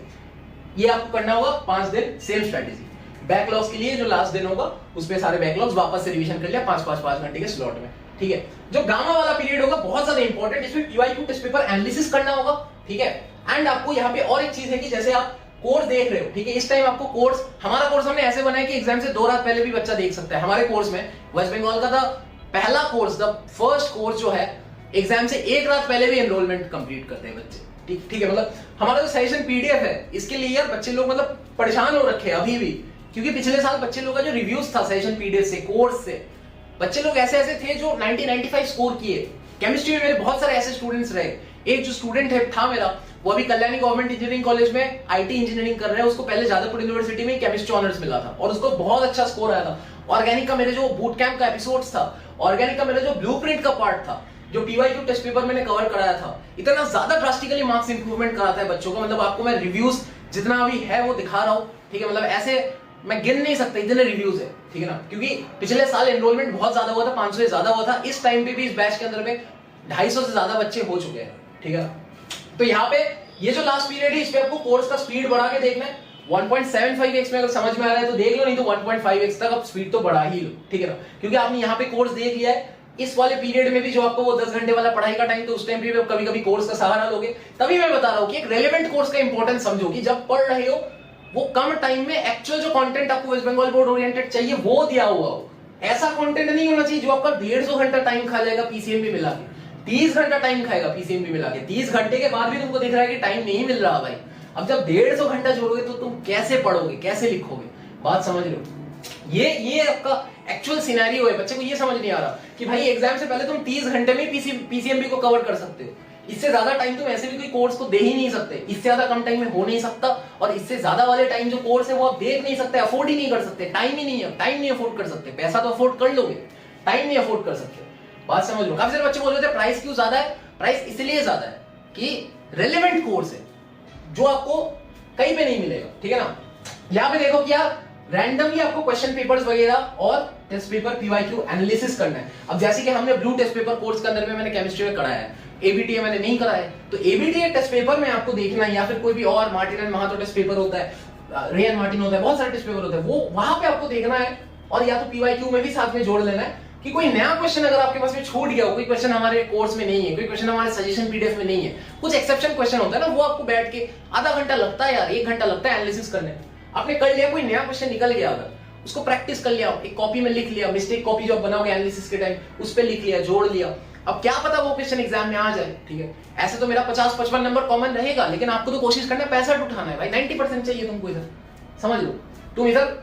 ये आपको करना होगा 5 दिन, सेम स्ट्रेटेजी। बैकलॉग्स के लिए जो लास्ट दिन होगा उस पे सारे बैकलॉग्स वापस से रिवीजन कर लिया 5-5 घंटे के स्लॉट में, ठीक है। जो गामा वाला पीरियड होगा बहुत ज्यादा इंपॉर्टेंट, इसमें पीवाईक्यू टेस्ट पेपर एनालिसिस करना होगा, ठीक है। एंड आपको यहाँ पे और एक चीज है कि जैसे आप कोर्स देख रहे हो, ठीक है, इस टाइम आपको कोर्स, हमारा कोर्स हमने ऐसे बनाया कि एग्जाम से 2 रात पहले भी बच्चा देख सकता है। हमारे कोर्स में वेस्ट बंगाल का था पहला कोर्स, द फर्स्ट कोर्स जो है, एग्जाम से 1 रात पहले भी एनरोलमेंट कंप्लीट करते हैं बच्चे, ठीक है। मतलब हमारा जो सजेशन पीडीएफ है, इसके लिए यार बच्चे लोग मतलब परेशान हो रखे हैं अभी भी, क्योंकि पिछले साल बच्चे लोग का जो रिव्यूज था सजेशन पीडीएफ से, कोर्स से, बच्चे लोग ऐसे ऐसे थे जो 90-95 स्कोर किए। केमिस्ट्री में मेरे बहुत सारे ऐसे स्टूडेंट्स रहे। एक जो स्टूडेंट है था मेरा, वो अभी कल्याणी गवर्नमेंट इंजीनियरिंग कॉलेज में आईटी इंजीनियरिंग कर रहा है, उसको पहले जादवपुर यूनिवर्सिटी में केमिस्ट्री ऑनर्स मिला था और उसको बहुत अच्छा स्कोर आया था। ऑर्गेनिक का मेरे जो बूट कैंप का एपिसोड्स था, ऑर्गेनिक का मेरा जो ब्लूप्रिंट का पार्ट था, जो पीवाईक्यू टेस्ट पेपर मैंने कवर कराया था, इतना ज्यादा ड्रास्टिकली मार्क्स इंप्रूवमेंट कराता है बच्चों को। मतलब आपको मैं रिव्यूज जितना अभी है वो दिखा रहा हूँ, ठीक है। मतलब ऐसे मैं गिन नहीं सकता इतने रिव्यूज है, ठीक है ना, क्योंकि पिछले साल एनरोलमेंट बहुत ज्यादा हुआ था, 500 से ज्यादा हुआ था। इस टाइम पे भी इस बैच के अंदर में 250 से ज्यादा बच्चे हो चुके हैं, ठीक है। तो यहाँ पे ये जो लास्ट पीरियड है, इस पे आपको कोर्स का स्पीड बढ़ा के देखना है। 1.75x में अगर समझ में आ रहा है तो देख लो, नहीं तो 1.5x तक आप स्पीड तो बढ़ा ही लो, ठीक है ना, क्योंकि आपने यहाँ पे कोर्स देख लिया है। इस वाले पीरियड में भी जो आपको वो 10 घंटे वाला पढ़ाई का टाइम, तो उस टाइम पे भी कभी कभी कोर्स का सहारा लोगे। तभी मैं बता रहा हूँ कि एक रेलेवेंट कोर्स का इंपॉर्टेंस समझो कि जब पढ़ रहे हो वो कम टाइम में एक्चुअल जो कंटेंट आपको वेस्ट बंगाल बोर्ड ओरिएंटेड चाहिए वो दिया हुआ हो। ऐसा कंटेंट नहीं होना चाहिए जो आपका 150 घंटा टाइम खा जाएगा पीसीएम भी मिला के, 30 घंटा टाइम खाएगा पीसीएम भी मिला के। 30 घंटे के बाद भी तुमको दिख रहा है कि टाइम नहीं मिल रहा भाई। अब जब 150 घंटा जोड़ोगे तो तुम कैसे पढ़ोगे, कैसे लिखोगे, बात समझ लो। ये आपका एक्चुअल सिनेरियो है। बच्चे को ये समझ नहीं आ रहा कि भाई एग्जाम से पहले तुम 30 घंटे में पीसीएमबी को कवर कर सकते हो। इससे ज्यादा टाइम तुम ऐसे भी कोई कोर्स को दे ही नहीं सकते, इससे ज्यादा कम टाइम में हो नहीं सकता, और इससे ज्यादा वाले टाइम जो कोर्स है वो आप देख नहीं सकते, अफोर्ड ही नहीं कर सकते। टाइम ही नहीं है, टाइम नहीं अफोर्ड कर सकते। पैसा तो अफोर्ड कर लोगे, टाइम नहीं अफोर्ड कर सकते, बात समझ लो। काफी सारे बच्चे बोल रहे थे प्राइस क्यों ज्यादा है। प्राइस इसलिए ज्यादा है कि रेलेवेंट कोर्स है जो आपको कहीं पे नहीं मिलेगा, ठीक है ना। यहां पे देखो क्या रैंडमली आपको क्वेश्चन पेपर्स वगैरह और टेस्ट पेपर पीवाईक्यू एनालिसिस करना है। अब जैसे कि हमने ब्लू टेस्ट पेपर कोर्स के अंदर में मैंने केमिस्ट्री में कराया है, एबीटीए मैंने नहीं कराया है, तो एबीटीए टेस्ट पेपर में आपको देखना है, या फिर कोई भी और Martin and Mahato test paper होता है, रेन मार्टिन होता है, बहुत सारे टेस्ट पेपर होते हैं, वो वहां पे आपको देखना है। और या तो पीवाईक्यू में भी साथ में जोड़ लेना है कि कोई नया क्वेश्चन अगर आपके पास में छूट गया हो, कोई क्वेश्चन हमारे कोर्स में नहीं है, कोई क्वेश्चन हमारे सजेशन पीडीएफ में नहीं है, कुछ एक्सेप्शन क्वेश्चन होता है ना, वो आपको बैठ के आधा घंटा लगता है यार, 1 घंटा लगता है एनालिसिस करने में। आपने कर लिया, कोई नया क्वेश्चन निकल गया, अगर उसको प्रैक्टिस कर लिया, एक कॉपी में लिख लिया, मिस्टेक कॉपी जो आप बनाओगे एनालिसिस के टाइम उस पर लिख लिया, जोड़ लिया। अब क्या पता वो क्वेश्चन एग्जाम में आ जाए, ठीक है। ऐसे तो मेरा 50-55 नंबर कॉमन रहेगा, लेकिन आपको तो कोशिश करना है 65 उठाना है भाई। 90% चाहिए तुमको इधर, समझ लो। तुम इधर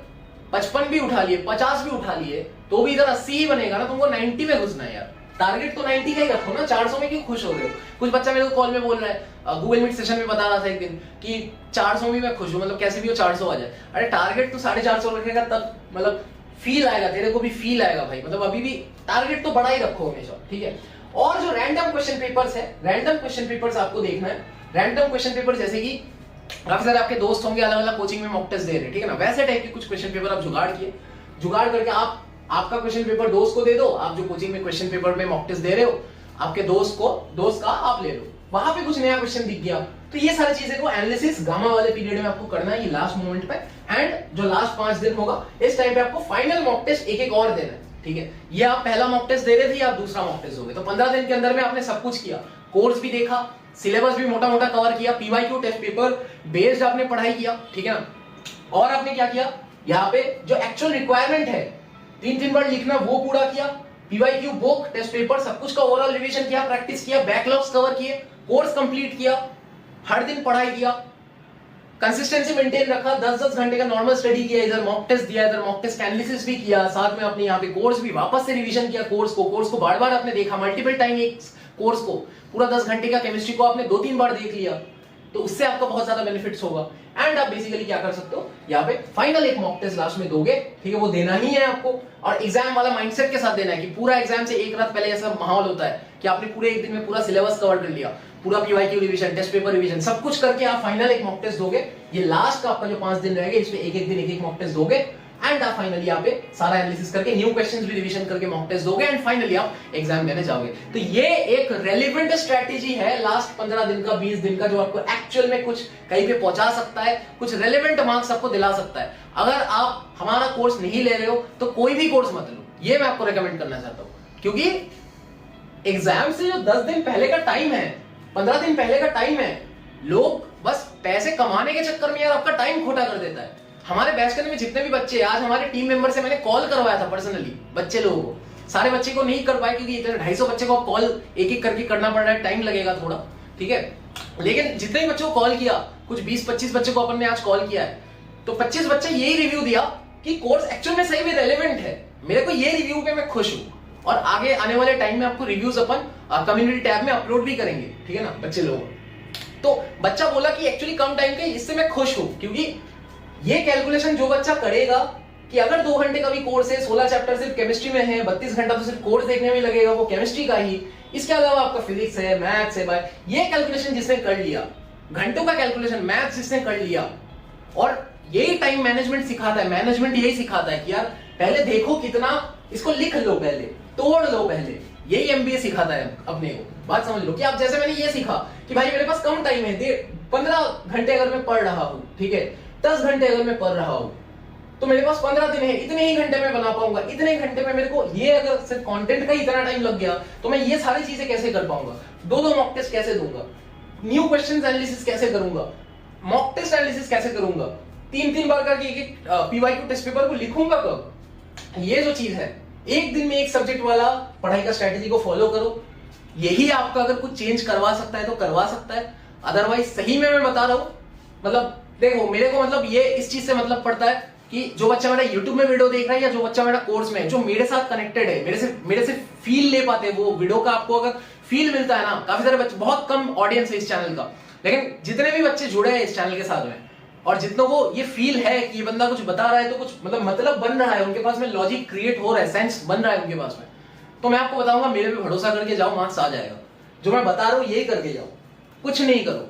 55 भी उठा लिए, 50 भी उठा लिए, तो भी इधर 80 ही बनेगा ना। तुमको 90 में घुसना है यार। टारगेट तो 90 का ही रखो ना, 400 में क्यों खुश हो रहे हो। कुछ बच्चा मेरे को कॉल में बोल रहा है, गूगल मीट सेशन में बता रहा था एक दिन कि 400 में मैं खुश हूं, मतलब कैसे भी हो 400 आ जाए। अरे टारगेट तो 450 रखेगा तब मतलब फील आएगा, तेरे को भी फील आएगा भाई। मतलब अभी भी टारगेट तो बड़ा ही रखो हमेशा, ठीक है। और जो रैंडम क्वेश्चन पेपर्स है, रैंडम क्वेश्चन पेपर्स आपको देखना है। रैंडम क्वेश्चन पेपर जैसे कि काफी सारे आपके दोस्त होंगे अलग अलग कोचिंग में मॉक टेस्ट दे रहे हैं, ठीक है ना, वैसे टाइप के कुछ क्वेश्चन पेपर आप जुगाड़ किए, जुगाड़ करके आप आपका क्वेश्चन पेपर दोस्त को दे दो। आप जो कोचिंग में क्वेश्चन पेपर में मॉक टेस्ट दे रहे हो, आपके दोस्त का आप ले लो, वहां पे कुछ नया क्वेश्चन दिख गया। तो ये सारी चीजें को एनालिसिस गामा वाले पीरियड में आपको करना है, ये लास्ट मोमेंट पे। एंड जो लास्ट 5 दिन होगा, इस टाइम पे आपको फाइनल मॉक टेस्ट एक और देना है, ठीक है। ये आप पहला मॉक टेस्ट दे रहे थे, आप दूसरा मॉक टेस्ट दोगे। तो 15 दिन के अंदर में आपने सब कुछ किया, कोर्स भी देखा, सिलेबस भी मोटा मोटा कवर किया, पीवाईक्यू टेस्ट पेपर बेस्ड आपने पढ़ाई किया, ठीक है ना। और आपने क्या किया, यहाँ पे जो एक्चुअल रिक्वायरमेंट है 3-3 बार लिखना, वो पूरा किया। पीवाईक्यू बुक, टेस्ट पेपर, सब कुछ का ओवरऑल रिवीजन किया, प्रैक्टिस किया, बैकलॉग्स कवर किए, कोर्स कंप्लीट किया, हर दिन पढ़ाई किया, कंसिस्टेंसी मेंटेन रखा, 10-10 घंटे का नॉर्मल स्टडी किया, इधर मॉक टेस्ट दिया, इधर मॉक टेस्ट एनालिसिस भी किया, साथ में अपने यहाँ पे कोर्स भी वापस से रिवीजन किया, कोर्स को बार-बार आपने देखा, मल्टीपल टाइम एक कोर्स को पूरा 10 घंटे का केमिस्ट्री को आपने 2-3 बार देख लिया, तो उससे आपको बहुत ज्यादा बेनिफिट्स होगा। एंड आप बेसिकली क्या कर सकते हो, यहाँ पे फाइनल एक मॉक टेस्ट लास्ट में दोगे, ठीक है, वो देना ही है आपको, और एग्जाम वाला माइंडसेट के साथ देना है कि पूरा एग्जाम से एक रात पहले ऐसा माहौल होता है कि आपने पूरे एक दिन में पूरा सिलेबस कवर कर लिया, पूरा PYQ revision, test paper revision, सब कुछ करके आप फाइनल एक मॉक टेस्ट दोगे। ये लास्ट का आपका जो 5 दिन रहेगा, इसमें एक दिन एक मॉक टेस्ट दोगे, एंड आप फाइनली यहाँ पे सारा एनालिसिस करके न्यू क्वेश्चंस भी रिवीजन करके मॉक टेस्ट दोगे, एंड फाइनली आप एग्जाम देने जाओगे। तो ये एक रेलेवेंट स्ट्रेटेजी है लास्ट 15 दिन का, 20 दिन का, जो आपको एक्चुअल में कुछ कहीं पे पहुंचा सकता है, कुछ रेलेवेंट मार्क्स आपको दिला सकता है। अगर आप हमारा कोर्स नहीं ले रहे हो तो कोई भी कोर्स मत लो, ये मैं आपको रेकमेंड करना चाहता हूं, क्योंकि एग्जाम से जो 10 दिन पहले का टाइम है, 15 दिन पहले का टाइम है, लोग बस पैसे कमाने के चक्कर में यार आपका टाइम खोटा कर देता है। हमारे बैच करने में जितने भी बच्चे, आज हमारे टीम मेंबर से मैंने कॉल करवाया था पर्सनली बच्चे लोगों को, सारे बच्चे को नहीं कर पाए क्योंकि इतने 250 बच्चे को कॉल एक एक करके करना पड़ रहा है, टाइम लगेगा थोड़ा, ठीक है। लेकिन जितने भी बच्चों को कॉल किया, कुछ 20-25 बच्चे को अपन ने आज कॉल किया है, तो 25 बच्चे यही रिव्यू दिया कि कोर्स एक्चुअल में सही में रेलेवेंट है। मेरे को ये रिव्यू पे मैं खुश हूं, और आगे आने वाले टाइम में आपको रिव्यूज अपन कम्युनिटी टैब में अपलोड भी करेंगे, ठीक है ना बच्चे लोग। तो बच्चा बोला कि एक्चुअली कम टाइम के, इससे मैं खुश हूं, क्योंकि ये कैलकुलेशन जो बच्चा करेगा कि अगर 2 घंटे का भी कोर्स है, 16 चैप्टर सिर्फ केमिस्ट्री में है, 32 घंटा तो सिर्फ कोर्स देखने में लगेगा, वो केमिस्ट्री का ही, इसके अलावा आपका फिजिक्स है, मैथ्स है, बाय ये कैलकुलेशन जिसने कर लिया, घंटों का कैलकुलेशन मैथ्स जिसने कर लिया, और यही टाइम मैनेजमेंट सिखाता है, मैनेजमेंट यही सिखाता है कि यार पहले देखो कितना, इसको लिख लो, पहले तोड़ लो, पहले यही एमबीए सिखाता है अपने को। बात समझ लो कि आप जैसे मैंने ये सीखा कि भाई मेरे पास कम टाइम है, 15 घंटे अगर मैं पढ़ रहा हूं, ठीक है, 10 घंटे अगर मैं पढ़ रहा हूं, तो मेरे पास 15 दिन है, इतने ही घंटे में बना पाऊंगा, इतने घंटे में मेरे को ये, अगर सिर्फ कंटेंट का इतना टाइम लग गया तो मैं ये सारी चीजें कैसे कर पाऊंगा, 2-2 मॉक टेस्ट कैसे दूंगा, न्यू क्वेश्चंस एनालिसिस कैसे करूंगा, मॉक टेस्ट एनालिसिस कैसे करूंगा, 3-3 बार करके एक पीवाईक्यू टेस्ट पेपर को लिखूंगा कब। ये जो चीज है, एक दिन में एक सब्जेक्ट वाला पढ़ाई का स्ट्रेटेजी को फॉलो करो, यही आपका अगर कुछ चेंज करवा सकता है तो करवा सकता है। अदरवाइज सही में मैं बता रहा हूं, मतलब देखो मेरे को, मतलब ये इस चीज से मतलब पड़ता है कि जो बच्चा मेरा YouTube में वीडियो देख रहा है, या जो बच्चा मेरा कोर्स में, जो मेरे साथ कनेक्टेड है, मेरे से फील ले पाते हैं, वो वीडियो का आपको अगर फील मिलता है ना, काफी सारे बच्चे, बहुत कम ऑडियंस है इस चैनल का, लेकिन जितने भी बच्चे जुड़े हैं इस चैनल के साथ में, और जितनों को ये फील है कि ये बंदा कुछ बता रहा है तो कुछ मतलब बन रहा है, उनके पास में लॉजिक क्रिएट हो रहा है, सेंस बन रहा है उनके पास में, तो मैं आपको बताऊंगा मेरे पे भरोसा करके जाओ, मार्क्स आ जाएगा। जो मैं बता रहा हूं यही करके जाओ, कुछ नहीं करो।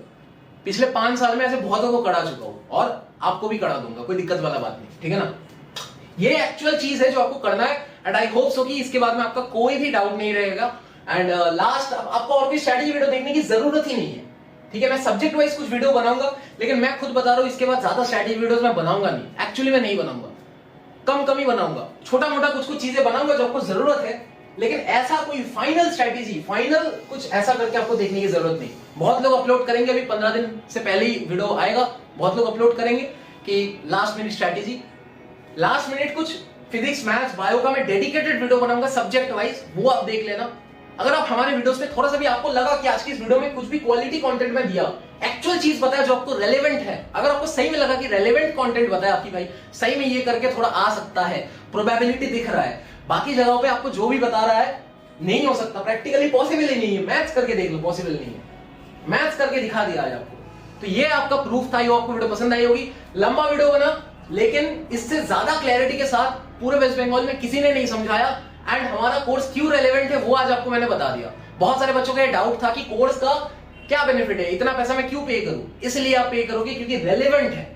पिछले 5 साल में ऐसे बहुतों को करा चुका हूं, और आपको भी करा दूंगा, कोई दिक्कत वाला बात नहीं, ठीक है ना। ये एक्चुअल चीज है जो आपको करना है, एंड आई होप सो कि इसके बाद में आपका कोई भी डाउट नहीं रहेगा। एंड लास्ट, आपको और कोई स्ट्रेटेजी वीडियो देखने की जरूरत ही नहीं है, ठीक है। मैं सब्जेक्ट वाइज कुछ वीडियो बनाऊंगा, लेकिन मैं खुद बता रहा हूं इसके बाद ज्यादा स्ट्रेटेजी वीडियोस मैं बनाऊंगा नहीं, एक्चुअली मैं नहीं बनाऊंगा, कम ही बनाऊंगा, छोटा मोटा कुछ चीजें बनाऊंगा जो आपको जरूरत है, लेकिन ऐसा कोई फाइनल स्ट्रेटेजी, फाइनल कुछ ऐसा करके आपको देखने की जरूरत नहीं। बहुत लोग अपलोड करेंगे, अभी 15 दिन से पहले ही वीडियो आएगा, बहुत लोग अपलोड करेंगे कि last minute strategy, last minute कुछ फिजिक्स, मैथ्स, बायो का मैं डेडिकेटेड वीडियो बनाऊंगा सब्जेक्ट वाइज, वो आप देख लेना। अगर आप हमारे वीडियोस में थोड़ा सा भी आपको लगा कि आज की इस वीडियो में कुछ भी क्वालिटी कंटेंट में दिया, एक्चुअल चीज बताया जो आपको रेलेवेंट है, अगर आपको सही में लगा कि रेलेवेंट कंटेंट बताया आपकी भाई सही में ये करके थोड़ा आ सकता है, प्रोबेबिलिटी दिख रहा है, बाकी जगहों पे आपको जो भी बता रहा है नहीं हो सकता, प्रैक्टिकली पॉसिबल ही नहीं है, मैथ्स करके देख लो, पॉसिबल नहीं है, मैथ्स करके दिखा दिया आज आपको। तो ये आपका प्रूफ था, ये आपको वीडियो पसंद आई होगी। लंबा वीडियो बना, लेकिन इससे ज्यादा क्लैरिटी के साथ पूरे वेस्ट बंगाल में किसी ने नहीं समझाया, एंड हमारा कोर्स क्यों रेलेवेंट है वो आज आपको मैंने बता दिया। बहुत सारे बच्चों का ये डाउट था कि कोर्स का क्या बेनिफिट है, इतना पैसा मैं क्यों पे करूं, इसलिए आप पे करोगे क्योंकि रेलेवेंट है,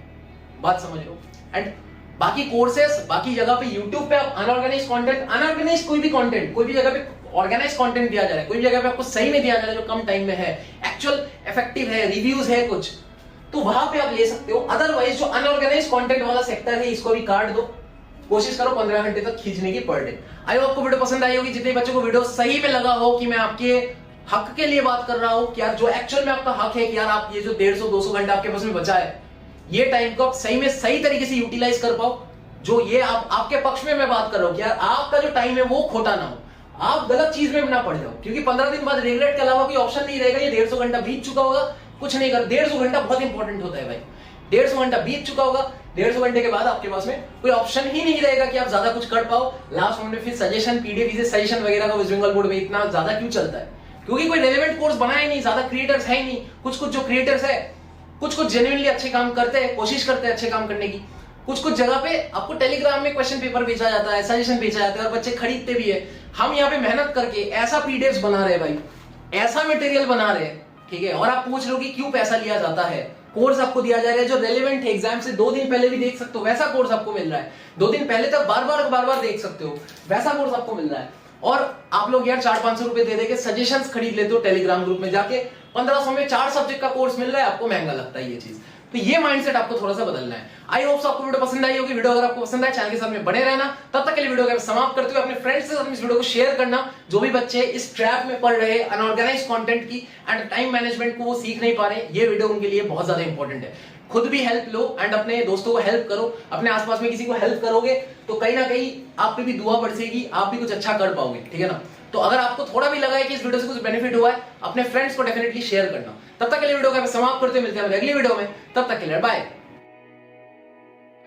बात समझ लो। एंड बाकी कोर्सेस, बाकी जगह पे YouTube पे आप अनऑर्गेनाइज्ड कंटेंट, अनऑर्गेनाइज्ड कोई भी कंटेंट, कोई भी जगह पे ऑर्गेनाइज्ड कंटेंट दिया जा रहा है, कोई भी जगह पे आपको सही में दिया जा रहा है जो कम टाइम में है, एक्चुअल इफेक्टिव है, रिव्यूज है कुछ, तो वहां पे आप ले सकते हो। अदरवाइज जो अनऑर्गेनाइज्ड कंटेंट वाला सेक्टर है, इसको भी काट दो, कोशिश करो 15 घंटे तक खींचने की पर डे। आई होप आपको वीडियो पसंद आई होगी, जितने बच्चों को वीडियो सही में लगा हो कि मैं आपके हक के लिए बात कर रहा हूं, कि यार जो एक्चुअल में आपका हक है कि यार आप ये जो 150-200 घंटा आपके पास में बचा है, ये टाइम को आप सही में सही तरीके से यूटिलाइज कर पाओ। जो ये आपके पक्ष में मैं बात कर रहा हूं कि यार आपका जो टाइम है वो खोटा ना हो, आप गलत चीज में ना पड़ जाओ, क्योंकि 15 दिन बाद रिग्रेट के अलावा कोई ऑप्शन नहीं रहेगा। ये 150 घंटा बीत चुका होगा, कुछ नहीं कर, 150 घंटा बहुत इंपॉर्टेंट होता है भाई, 150 घंटा बीत चुका होगा, 150 घंटे के बाद आपके पास में कोई ऑप्शन ही नहीं रहेगा कि आप ज्यादा कुछ कर पाओ। लास्ट मोमेंट में फिर सजेशन, पीडीएफ सजेशन वगैरह का वेस्ट बंगाल बोर्ड में इतना ज्यादा क्यों चलता है? क्योंकि कोई रेलेवेंट कोर्स बना ही नहीं, ज्यादा क्रिएटर्स है ही नहीं। कुछ जो क्रिएटर्स है, कुछ जेन्युइनली अच्छे काम करते हैं, कोशिश करते हैं अच्छे काम करने की। कुछ जगह पे आपको टेलीग्राम में क्वेश्चन पेपर भेजा जाता है, सजेशन भेजा जाता है और बच्चे खरीदते भी है। हम यहाँ पे मेहनत करके ऐसा पीडीएफ बना रहे हैं भाई, ऐसा मटेरियल बना रहे हैं, ठीक है। और आप पूछ रहे हो कि क्यों पैसा लिया जाता है? कोर्स आपको दिया जा रहा है जो रेलेवेंट है, एग्जाम से 2 दिन पहले भी देख सकते हो, वैसा कोर्स आपको मिल रहा है। 2 दिन पहले तक बार बार देख सकते हो, वैसा कोर्स आपको मिल रहा है। और आप लोग यार 400-500 रुपए दे देके सजेशंस खरीद लेते हो टेलीग्राम ग्रुप में जाके, 1500 में 4 सब्जेक्ट का कोर्स मिल रहा है, आपको महंगा लगता है ये चीज। तो ये माइंडसेट आपको थोड़ा सा बदलना है। आई होप आपको वीडियो पसंद आई होगी। वीडियो अगर आपको पसंद आए चैनल के साथ में बने रहना। तब तक के लिए वीडियो को समाप्त करते हुए अपने फ्रेंड्स के साथ इस वीडियो को शेयर करना, जो भी बच्चे इस ट्रैप में पड़ रहे अनऑर्गेनाइज कंटेंट की एंड टाइम मैनेजमेंट को वो सीख नहीं पा रहे, ये वीडियो उनके लिए बहुत ज्यादा इंपॉर्टेंट है। खुद भी हेल्प लो एंड अपने दोस्तों को हेल्प करो। अपने आसपास में किसी को हेल्प करोगे तो कहीं ना कहीं आप पे भी दुआ बरसेगी, आप भी कुछ अच्छा कर पाओगे, ठीक है ना। तो अगर आपको थोड़ा भी लगा है कि इस वीडियो से कुछ बेनिफिट हुआ है, अपने फ्रेंड्स को डेफिनेटली शेयर करना। तब तक के लिए वीडियो को समाप्त करते मिलते हैं अगली वीडियो में। तब तक के लिए बाय।